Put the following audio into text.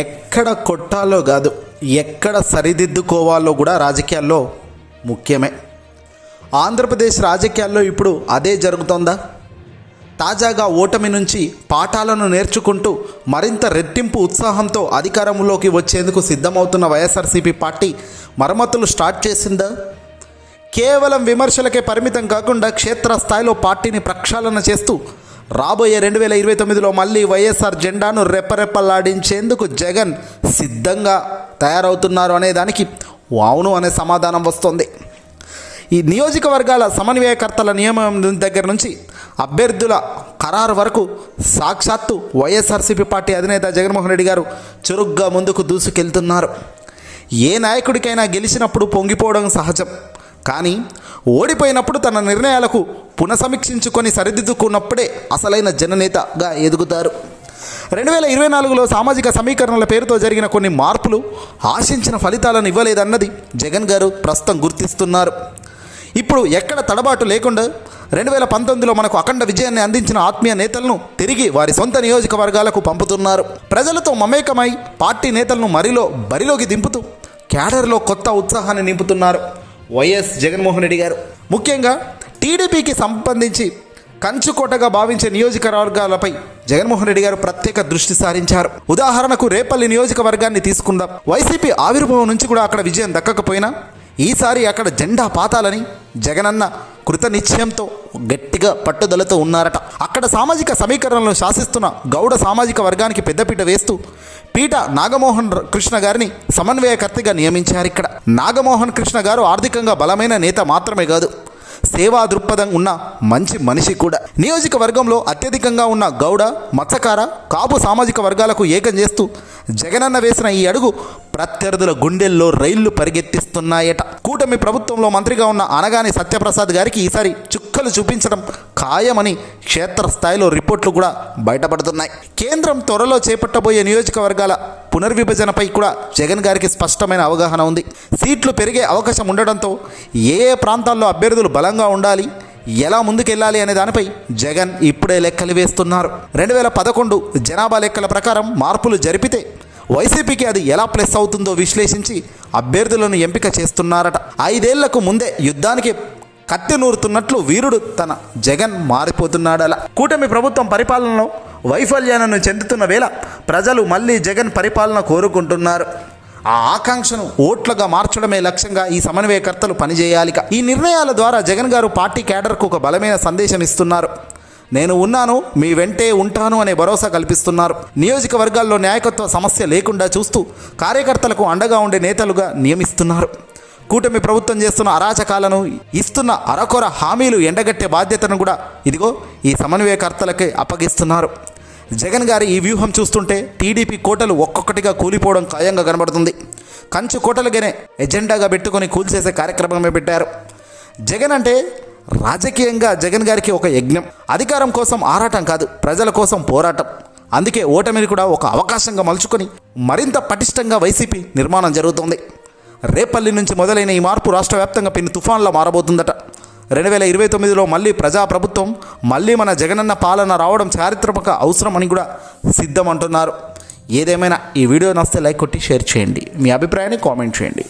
ఎక్కడ కొట్టాలో కాదు, ఎక్కడ సరిదిద్దుకోవాలో కూడా రాజకీయాల్లో ముఖ్యమే. ఆంధ్రప్రదేశ్ రాజకీయాల్లో ఇప్పుడు అదే జరుగుతోందా? తాజాగా ఓటమి నుంచి పాఠాలను నేర్చుకుంటూ మరింత రెట్టింపు ఉత్సాహంతో అధికారంలోకి వచ్చేందుకు సిద్ధమవుతున్న వైఎస్ఆర్సీపీ పార్టీ మరమ్మతులు స్టార్ట్ చేసిందా? కేవలం విమర్శలకే పరిమితం కాకుండా క్షేత్రస్థాయిలో పార్టీని ప్రక్షాళన చేస్తూ రాబోయే 2029లో మళ్ళీ వైఎస్ఆర్ జెండాను రెప్పరెప్పలాడించేందుకు జగన్ సిద్ధంగా తయారవుతున్నారు అనే దానికి అవును అనే సమాధానం వస్తోంది. ఈ నియోజకవర్గాల సమన్వయకర్తల నియమం దగ్గర నుంచి అభ్యర్థుల ఖరారు వరకు సాక్షాత్తు వైఎస్ఆర్సీపీ పార్టీ అధినేత జగన్మోహన్ రెడ్డి గారు చురుగ్గా ముందుకు దూసుకెళ్తున్నారు. ఏ నాయకుడికైనా గెలిచినప్పుడు పొంగిపోవడం సహజం, కానీ ఓడిపోయినప్పుడు తన నిర్ణయాలకు పునఃసమీక్షించుకొని సరిదిద్దుకున్నప్పుడే అసలైన జననేతగా ఎదుగుతారు. 2024లో సామాజిక సమీకరణల పేరుతో జరిగిన కొన్ని మార్పులు ఆశించిన ఫలితాలను ఇవ్వలేదన్నది జగన్ గారు ప్రస్తుతం గుర్తిస్తున్నారు. ఇప్పుడు ఎక్కడ తడబాటు లేకుండా 2019లో మనకు అఖండ విజయాన్ని అందించిన ఆత్మీయ నేతలను తిరిగి వారి సొంత నియోజకవర్గాలకు పంపుతున్నారు. ప్రజలతో మమేకమై పార్టీ నేతలను బరిలోకి దింపుతూ క్యాడర్లో కొత్త ఉత్సాహాన్ని నింపుతున్నారు వైఎస్ జగన్మోహన్ రెడ్డి గారు. ముఖ్యంగా టీడీపీకి సంబంధించి కంచుకోటగా భావించే నియోజకవర్గాలపై జగన్మోహన్ రెడ్డి గారు ప్రత్యేక దృష్టి సారించారు. ఉదాహరణకు రేపల్లి నియోజకవర్గాన్ని తీసుకుందాం. వైసీపీ ఆవిర్భావం నుంచి కూడా అక్కడ విజయం దక్కకపోయినా ఈసారి అక్కడ జెండా పాతాలని జగనన్న కృత నిశ్చయంతో గట్టిగా పట్టుదలతో ఉన్నారట. అక్కడ సామాజిక సమీకరణలను శాసిస్తున్న గౌడ సామాజిక వర్గానికి పెద్దపీట వేస్తూ పీట నాగమోహన్ కృష్ణ గారిని సమన్వయకర్తగా నియమించారు. ఇక్కడ నాగమోహన్ కృష్ణ గారు ఆర్థికంగా బలమైన నేత మాత్రమే కాదు, సేవా దృక్పథం ఉన్న మంచి మనిషి కూడా. నియోజకవర్గంలో అత్యధికంగా ఉన్న గౌడ, మత్స్యకార, కాపు సామాజిక వర్గాలకు ఏకం చేస్తూ జగనన్న వేసిన ఈ అడుగు ప్రత్యర్థుల గుండెల్లో రైళ్లు పరిగెత్తిస్తున్నాయట. కూటమి ప్రభుత్వంలో మంత్రిగా ఉన్న అనగాని సత్యప్రసాద్ గారికి ఈసారి చుక్కలు చూపించడం ఖాయమని క్షేత్రస్థాయిలో రిపోర్ట్లు కూడా బయటపడుతున్నాయి. కేంద్రం త్వరలో చేపట్టబోయే నియోజకవర్గాల పునర్విభజనపై కూడా జగన్ గారికి స్పష్టమైన అవగాహన ఉంది. సీట్లు పెరిగే అవకాశం ఉండడంతో ఏ ప్రాంతాల్లో అభ్యర్థులు బలంగా ఉండాలి, ఎలా ముందుకెళ్ళాలి అనే దానిపై జగన్ ఇప్పుడే లెక్కలు వేస్తున్నారు. 2011 జనాభా లెక్కల ప్రకారం మార్పులు జరిపితే వైసీపీకి అది ఎలా ప్లస్ అవుతుందో విశ్లేషించి అభ్యర్థులను ఎంపిక చేస్తున్నారట. 5 ఏళ్లకు ముందే యుద్ధానికి కత్తి నూరుతున్నట్లు వీరుడు తన జగన్ మారిపోతున్నాడలా. కూటమి ప్రభుత్వం పరిపాలనలో వైఫల్యాలను చెందుతున్న వేళ ప్రజలు మళ్ళీ జగన్ పరిపాలన కోరుకుంటున్నారు. ఆ ఆకాంక్షను ఓట్లుగా మార్చడమే లక్ష్యంగా ఈ సమన్వయకర్తలు పనిచేయాలిక. ఈ నిర్ణయాల ద్వారా జగన్ గారు పార్టీ క్యాడర్కు ఒక బలమైన సందేశం ఇస్తున్నారు. నేను ఉన్నాను, మీ వెంటే ఉంటాను అనే భరోసా కల్పిస్తున్నారు. నియోజకవర్గాల్లో నాయకత్వ సమస్య లేకుండా చూస్తూ కార్యకర్తలకు అండగా ఉండే నేతలుగా నియమిస్తున్నారు. కూటమి ప్రభుత్వం చేస్తున్న అరాచకాలను, ఇస్తున్న అరకొర హామీలు ఎండగట్టే బాధ్యతను కూడా ఇదిగో ఈ సమన్వయకర్తలకే అప్పగిస్తున్నారు. జగన్ గారి ఈ వ్యూహం చూస్తుంటే టీడీపీ కోటలు ఒక్కొక్కటిగా కూలిపోవడం ఖాయంగా కనబడుతుంది. కంచు కోటలుగానే ఎజెండాగా పెట్టుకొని కూల్చేసే కార్యక్రమమే పెట్టారు. జగన్ అంటే రాజకీయంగా జగన్ గారికి ఒక యజ్ఞం. అధికారం కోసం ఆరాటం కాదు, ప్రజల కోసం పోరాటం. అందుకే ఓటమిని కూడా ఒక అవకాశంగా మలుచుకొని మరింత పటిష్టంగా వైసీపీ నిర్మాణం జరుగుతుంది. రేపల్లి నుంచి మొదలైన ఈ మార్పు రాష్ట్ర వ్యాప్తంగా పెను తుఫాన్లా మారబోతుందట. 2029లో మళ్ళీ ప్రజాప్రభుత్వం, మళ్ళీ మన జగనన్న పాలన రావడం చారిత్రక అవసరం అని కూడా సిద్ధం అంటున్నారు. ఏదేమైనా ఈ వీడియో నచ్చితే లైక్ కొట్టి షేర్ చేయండి. మీ అభిప్రాయాన్ని కామెంట్ చేయండి.